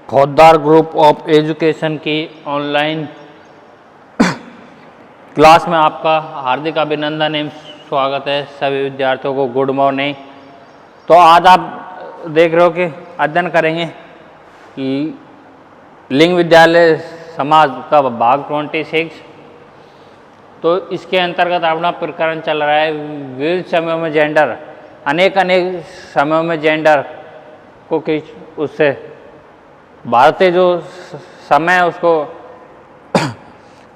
खौद्दार group of education की online class में आपका हार्दिक अभिनंदन एवं स्वागत है। सभी विद्यार्थियों को गुड मॉर्निंग। तो आज आप देख रहे हो कि अध्ययन करेंगे लिंग विद्यालय समाज का भाग 26। तो इसके अंतर्गत अपना प्रकरण चल रहा है विविध समयों में जेंडर, अनेक समयों में जेंडर को किस उससे भारतीय जो समय है उसको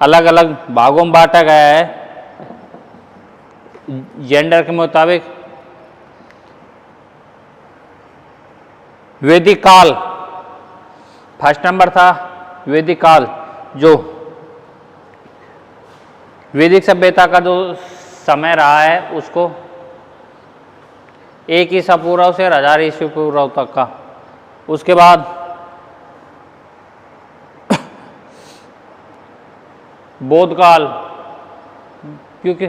अलग अलग भागों में बांटा गया है जेंडर के मुताबिक। वैदिक काल फर्स्ट नंबर था। वैदिक काल जो वैदिक सभ्यता का जो समय रहा है उसको 1 ईसा पूर्व से 1000 ईसा पूर्व तक का। उसके बाद बौद्ध काल, क्योंकि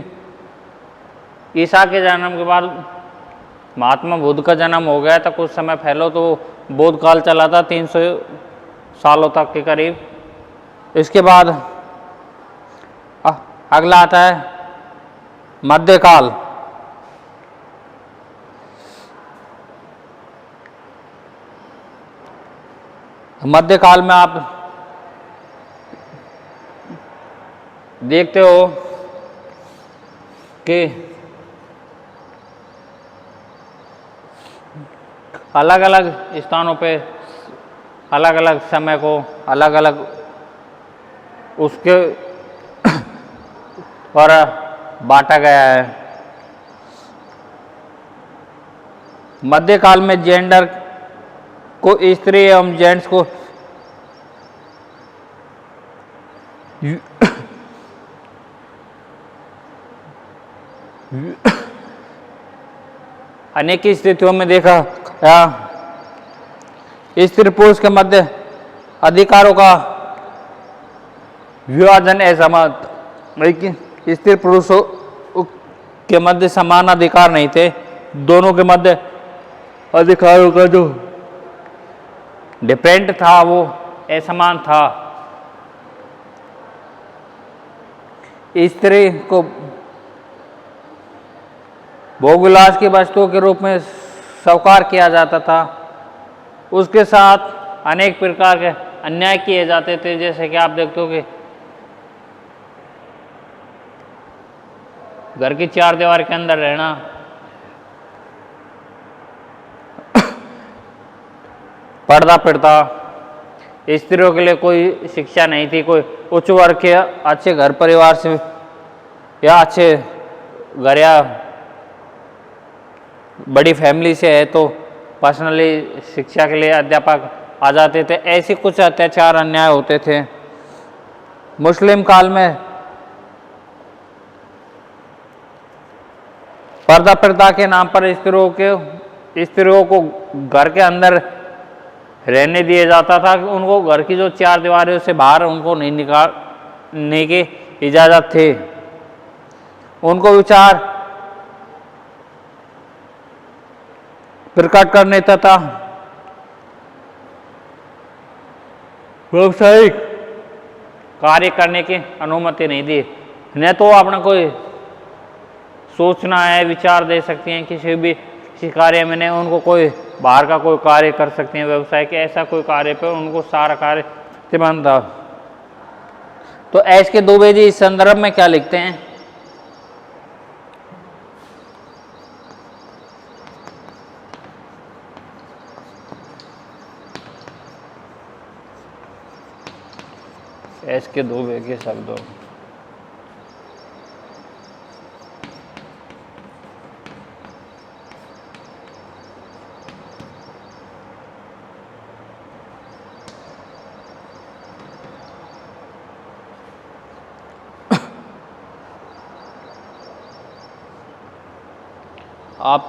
ईसा के जन्म के बाद महात्मा बुद्ध का जन्म हो गया था, कुछ समय पहले तो बौद्ध काल चला था 300 सालों तक के करीब। इसके बाद अगला आता है मध्यकाल। मध्यकाल में आप देखते हो कि अलग अलग स्थानों पे अलग अलग समय को अलग अलग उसके और बांटा गया है। मध्यकाल में जेंडर को स्त्री एवं जेंट्स को अनेक स्थितियों में देखा गया। स्त्री पुरुष के मध्य अधिकारों का विभाजन ऐसा मत, लेकिन स्त्री पुरुषों के मध्य समान अधिकार नहीं थे। दोनों के मध्य अधिकारों का जो डिफरेंट था वो असमान था। स्त्री को भोगविलास की वस्तुओं के रूप में स्वीकार किया जाता था। उसके साथ अनेक प्रकार के अन्याय किए जाते थे, जैसे कि आप देखते हो कि घर की 4 दीवार के अंदर रहना, पर्दा प्रथा, स्त्रियों के लिए कोई शिक्षा नहीं थी। कोई उच्च वर्ग के अच्छे घर परिवार से या अच्छे घर या बड़ी फैमिली से है तो पर्सनली शिक्षा के लिए अध्यापक आ जाते थे। ऐसे कुछ अत्याचार अन्याय होते थे। मुस्लिम काल में पर्दा प्रथा के नाम पर स्त्रियों को घर के अंदर रहने दिया जाता था। उनको घर की जो 4 दीवारों से बाहर उनको नहीं निकालने की इजाज़त थी। उनको विचार प्रकट करने तथा व्यावसायिक कार्य करने की अनुमति नहीं दी। न तो अपना कोई सोचना है, विचार दे सकती हैं किसी कार्य में, नहीं उनको कोई बाहर का कोई कार्य कर सकती हैं व्यवसाय के, ऐसा कोई कार्य पे उनको सारा कार्य प्रतिबंध था। तो एस के दुबे जी इस संदर्भ में क्या लिखते हैं? एस के दुबे के शब्दों आप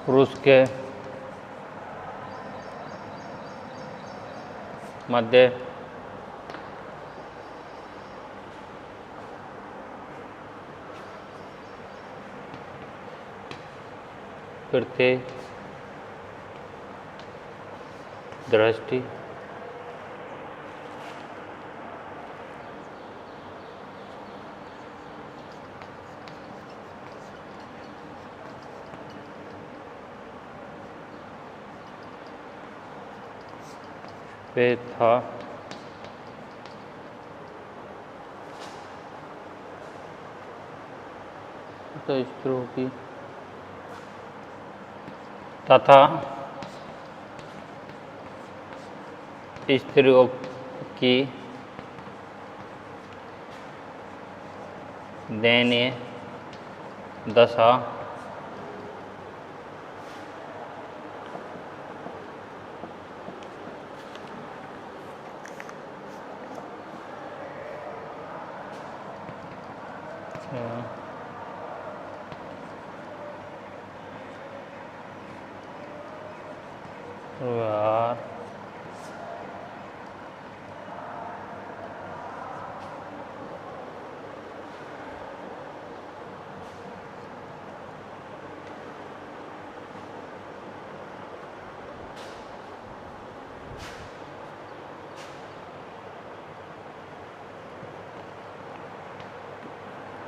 रूस के मध्य प्रत्येक दृष्टि पे था तो स्त्रियों की तथा स्त्रियों की दयनीय दशा व्यवहार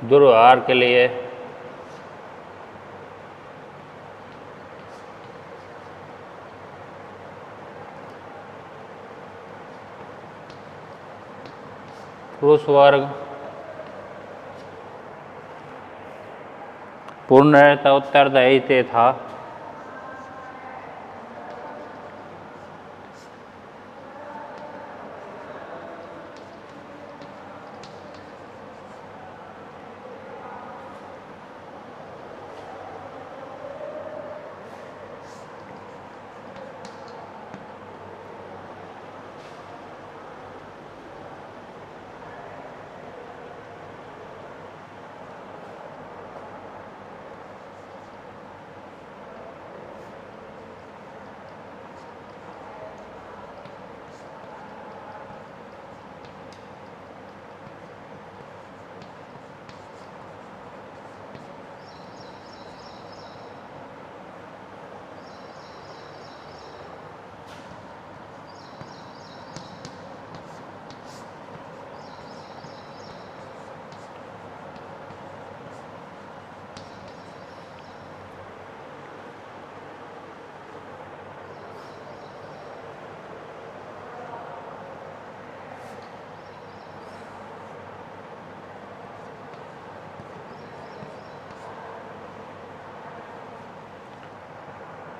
दुर्व्यवहार के लिए पुरुष वर्ग पूर्णतः उत्तरदायी था।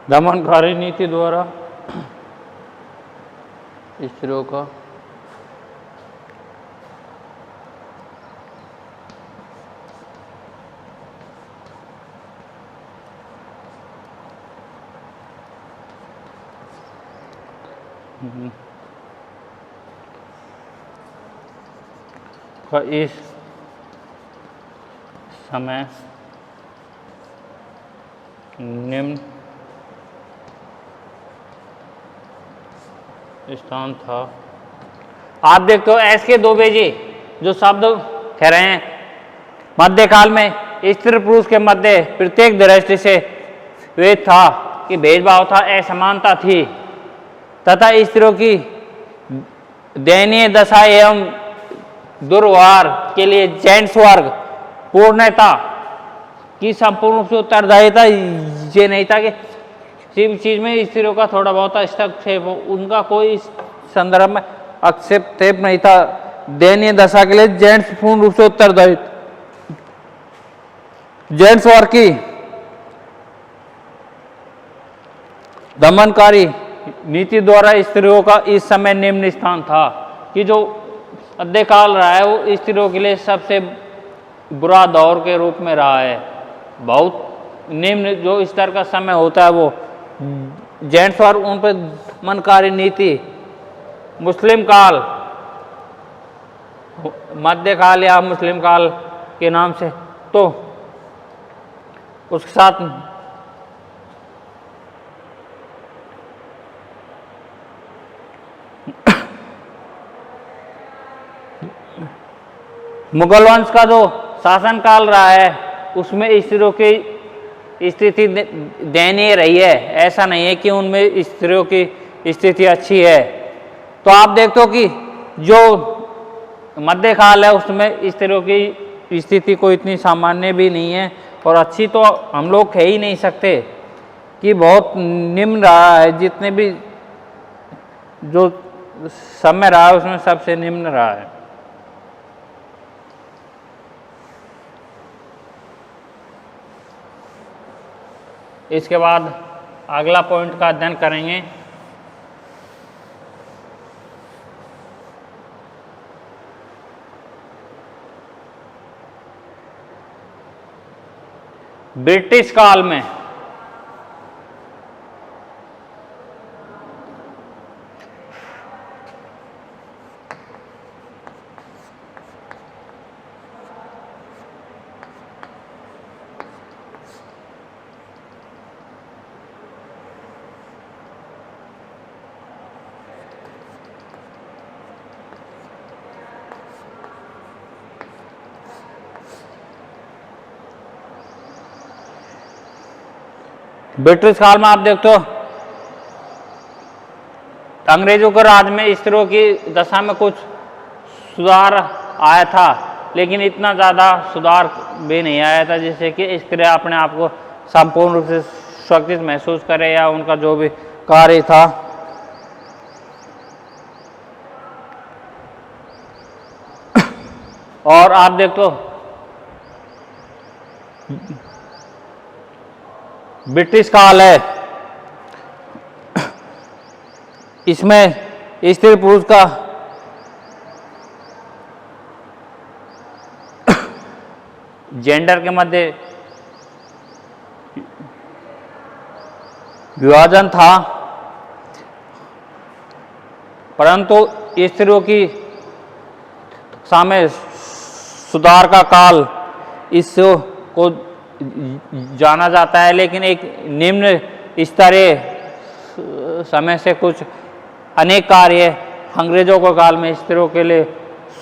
दमनकारी नीति द्वारा स्त्रियों का इस समय निम्न स्थान था। आप देखते हो ऐसे दो बेजे जो शब्द कह रहे हैं मध्यकाल में स्त्री पुरुष के मध्य प्रत्येक दृष्टि से वे था कि भेदभाव था, असमानता थी तथा स्त्रियों की दयनीय दशा एवं दुर्व्यवहार के लिए जेंट्स वर्ग पूर्णता की संपूर्ण रूप से उत्तरदायिता ये नहीं था कि किसी चीज में स्त्रियों का थोड़ा बहुत हस्तक्षेप हो, उनका कोई संदर्भ में हस्तक्षेप नहीं था। दयनीय दशा के लिए जेंट्स पूर्ण रूप से उत्तरदायी। जेंट्स वर्ग की दमनकारी नीति द्वारा स्त्रियों का इस समय निम्न स्थान था कि जो मध्यकाल रहा है वो स्त्रियों के लिए सबसे बुरा दौर के रूप में रहा है। बहुत निम्न जो स्तर का समय होता है वो जेंट्स और उन पर दमनकारी नीति मुस्लिम काल, मध्यकाल या मुस्लिम काल के नाम से, तो उसके साथ मुगल वंश का जो शासनकाल रहा है उसमें स्त्रियों की स्थिति दयनीय रही है। ऐसा नहीं है कि उनमें स्त्रियों की स्थिति अच्छी है। तो आप देखते हो कि जो मध्यकाल है उसमें स्त्रियों की स्थिति कोई इतनी सामान्य भी नहीं है, और अच्छी तो हम लोग कह ही नहीं सकते कि बहुत निम्न रहा है। जितने भी जो समय रहा है उसमें सबसे निम्न रहा है। इसके बाद अगला पॉइंट का अध्ययन करेंगे। ब्रिटिश काल में ब्रिटिश काल में आप देखते हो अंग्रेजों के राज में स्त्रियों की दशा में कुछ सुधार आया था, लेकिन इतना ज़्यादा सुधार भी नहीं आया था जिससे कि स्त्रियां अपने आप को संपूर्ण रूप से सुरक्षित महसूस करें या उनका जो भी कार्य था। और आप देखते हो ब्रिटिश काल है, इसमें स्त्री पुरुष का जेंडर के मध्य विभाजन था, परंतु स्त्रियों की सामने सुधार का काल इसको को जाना जाता है। लेकिन एक निम्न स्तरीय समय से कुछ अनेक कार्य अंग्रेजों के काल में स्त्रियों के लिए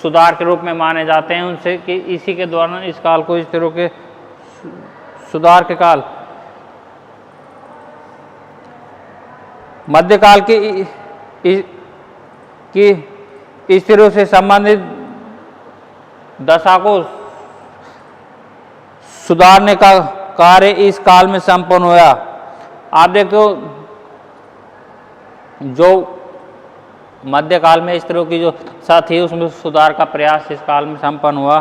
सुधार के रूप में माने जाते हैं उनसे कि इसी के दौरान इस काल को स्त्रियों के सुधार के काल। मध्यकाल की स्त्रियों से संबंधित दशा को सुधारने का कार्य इस काल में संपन्न हुआ। आप देखते हो जो मध्यकाल में स्त्रियों की जो दशा थी उसमें सुधार का प्रयास इस काल में संपन्न हुआ।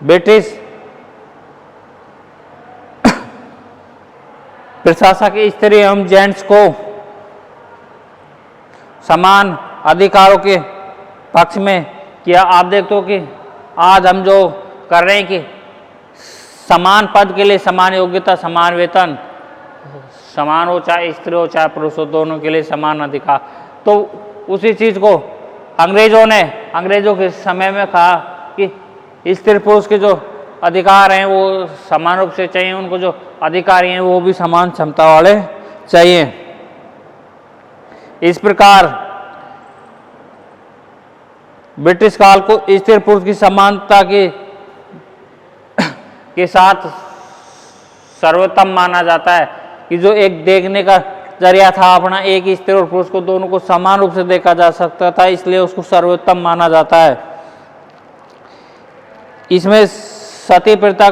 ब्रिटिश प्रशासक स्त्री एवं जेंट्स को समान अधिकारों के पक्ष में किया। आप देखते हो कि आज हम जो कर रहे हैं कि समान पद के लिए समान योग्यता, समान वेतन, समान हो चाहे स्त्री हो चाहे पुरुष हो, दोनों के लिए समान अधिकार। तो उसी चीज़ को अंग्रेजों के समय में कहा कि स्त्री पुरुष के जो अधिकार हैं वो समान रूप से चाहिए, उनको जो अधिकारी हैं वो भी समान क्षमता वाले चाहिए। इस प्रकार ब्रिटिश काल को स्त्री पुरुष की समानता के साथ सर्वोत्तम माना जाता है कि जो एक देखने का जरिया था अपना, एक स्त्री और पुरुष को दोनों को समान रूप से देखा जा सकता था, इसलिए उसको सर्वोत्तम माना जाता है। इसमें सती प्रथा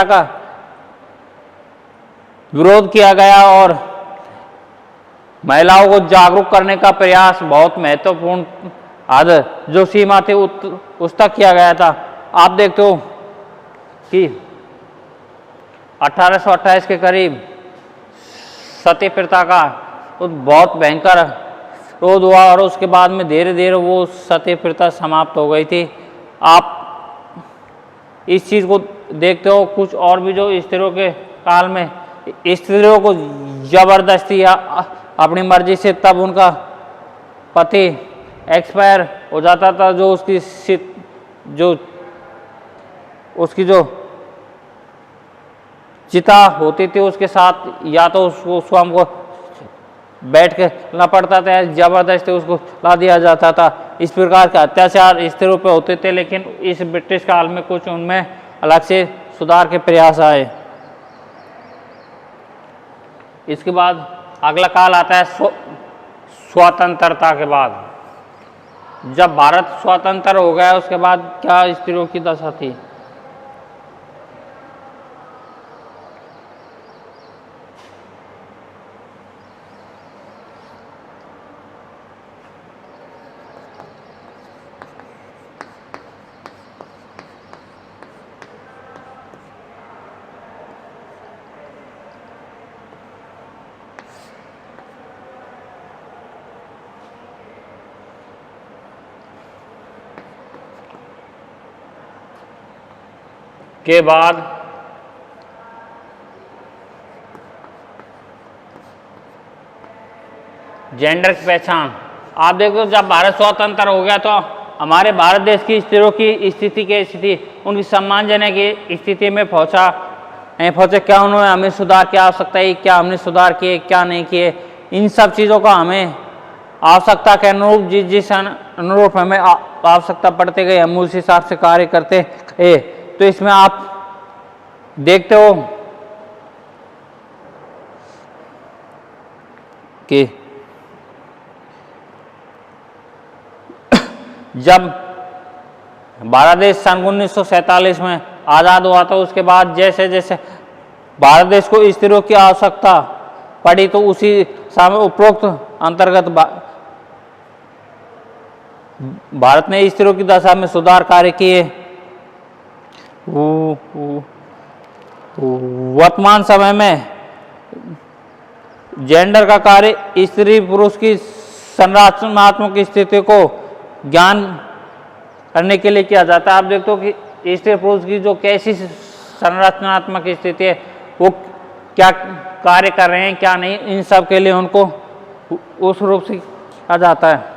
का विरोध किया गया और महिलाओं को जागरूक करने का प्रयास बहुत महत्वपूर्ण हद जो सीमा थी उस तक किया गया था। आप देखते हो कि 1828 के करीब सती प्रथा का बहुत भयंकर विरोध हुआ और उसके बाद में धीरे धीरे वो सती प्रथा समाप्त हो गई थी। आप इस चीज़ को देखते हो कुछ और भी जो स्त्रियों के काल में स्त्रियों को जबरदस्ती या अपनी मर्जी से तब उनका पति एक्सपायर हो जाता था, जो उसकी जो चिता होती थी उसके साथ, या तो उसको हमको बैठ के ला पड़ता था, जबरदस्ती उसको ला दिया जाता था। इस प्रकार के अत्याचार स्त्रियों पे होते थे, लेकिन इस ब्रिटिश काल में कुछ उनमें अलग से सुधार के प्रयास आए। इसके बाद अगला काल आता है स्वतंत्रता के बाद। जब भारत स्वतंत्र हो गया उसके बाद क्या स्त्रियों की दशा थी। के बाद जेंडर की पहचान। आप देखो जब भारत स्वतंत्र हो गया तो हमारे भारत देश की स्त्रियों की स्थिति कैसी थी, उनकी सम्मानजनक की स्थिति में पहुंचा नहीं पहुंचे, क्या उन्होंने हमें सुधार की आवश्यकता है, क्या हमने सुधार किए क्या नहीं किए, इन सब चीज़ों का हमें आवश्यकता के अनुरूप जिस अनुरूप हमें आवश्यकता पड़ती गई हम उस हिसाब से कार्य करते गए। तो इसमें आप देखते हो कि जब भारत देश सन 1947 में आज़ाद हुआ तो उसके बाद जैसे जैसे भारत देश को स्त्रियों की आवश्यकता पड़ी तो उसी समय उपरोक्त अंतर्गत भारत ने स्त्रियों की दशा में सुधार कार्य किए। वर्तमान समय में जेंडर का कार्य स्त्री पुरुष की संरचनात्मक स्थिति को ज्ञान करने के लिए किया जाता है। आप देखते हो कि स्त्री पुरुष की जो कैसी संरचनात्मक स्थिति है, वो क्या कार्य कर रहे हैं क्या नहीं, इन सब के लिए उनको उस रूप से किया जाता है।